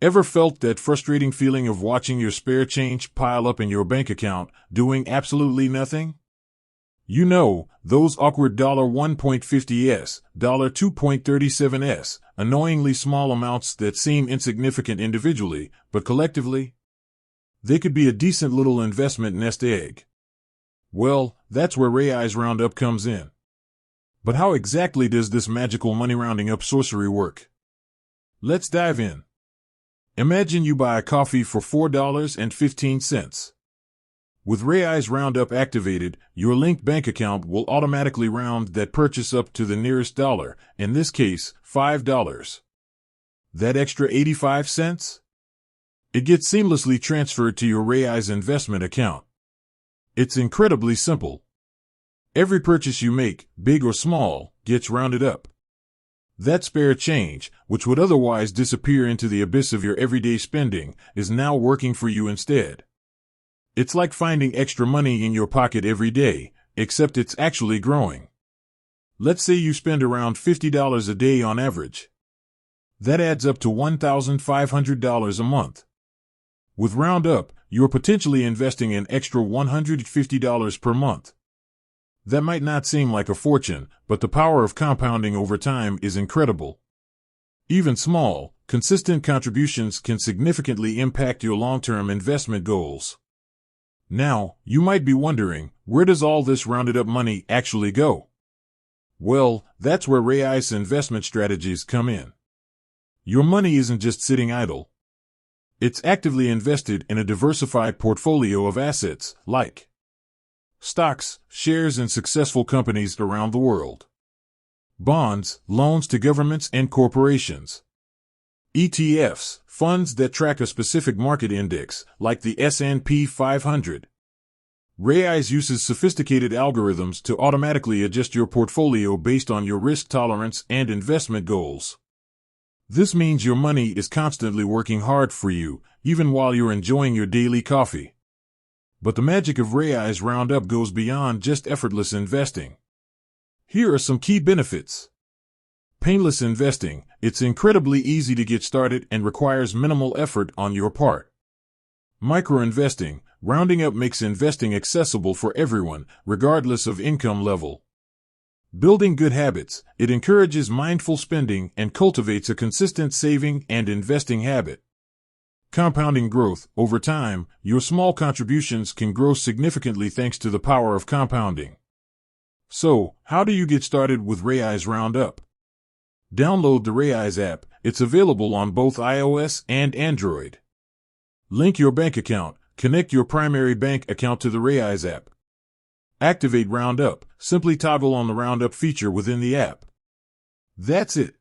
Ever felt that frustrating feeling of watching your spare change pile up in your bank account, doing absolutely nothing? You know, those awkward $1.50s, $2.37s, annoyingly small amounts that seem insignificant individually, but collectively, they could be a decent little investment nest egg. Well, that's where Raiz Roundup comes in. But how exactly does this magical money rounding up sorcery work? Let's dive in. Imagine you buy a coffee for $4.15. With Raiz Roundup activated, your linked bank account will automatically round that purchase up to the nearest dollar, in this case, $5. That extra 85 cents? It gets seamlessly transferred to your Raiz investment account. It's incredibly simple. Every purchase you make, big or small, gets rounded up. That spare change, which would otherwise disappear into the abyss of your everyday spending, is now working for you instead. It's like finding extra money in your pocket every day, except it's actually growing. Let's say you spend around $50 a day on average. That adds up to $1,500 a month. With Roundup, you're potentially investing an extra $150 per month. That might not seem like a fortune, but the power of compounding over time is incredible. Even small, consistent contributions can significantly impact your long-term investment goals. Now, you might be wondering, where does all this rounded up money actually go? Well, that's where Raiz investment strategies come in. Your money isn't just sitting idle. It's actively invested in a diversified portfolio of assets, like stocks, shares in successful companies around the world, bonds, loans to governments and corporations, ETFs, funds that track a specific market index, like the S&P 500. Raiz uses sophisticated algorithms to automatically adjust your portfolio based on your risk tolerance and investment goals. This means your money is constantly working hard for you, even while you're enjoying your daily coffee. But the magic of Raiz Roundup goes beyond just effortless investing. Here are some key benefits. Painless investing. It's incredibly easy to get started and requires minimal effort on your part. Micro-investing. Rounding up makes investing accessible for everyone, regardless of income level. Building good habits. It encourages mindful spending and cultivates a consistent saving and investing habit. Compounding growth. Over time, your small contributions can grow significantly thanks to the power of compounding. So, how do you get started with Raiz Roundup? Download the Raiz app. It's available on both iOS and Android. Link your bank account. Connect your primary bank account to the Raiz app. Activate Roundup. Simply toggle on the Roundup feature within the app. That's it.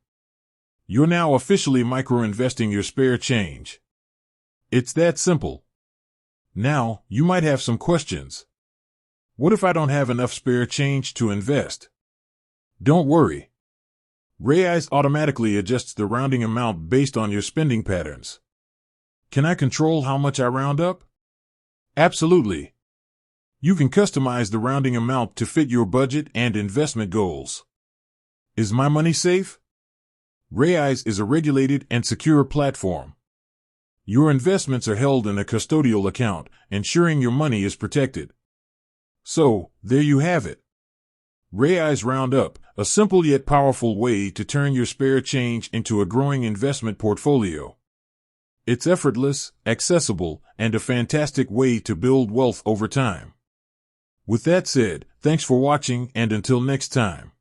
You're now officially micro-investing your spare change. It's that simple. Now, you might have some questions. What if I don't have enough spare change to invest? Don't worry. Raiz automatically adjusts the rounding amount based on your spending patterns. Can I control how much I round up? Absolutely. You can customize the rounding amount to fit your budget and investment goals. Is my money safe? Raiz is a regulated and secure platform. Your investments are held in a custodial account, ensuring your money is protected. So, there you have it. Raiz Roundup, a simple yet powerful way to turn your spare change into a growing investment portfolio. It's effortless, accessible, and a fantastic way to build wealth over time. With that said, thanks for watching and until next time.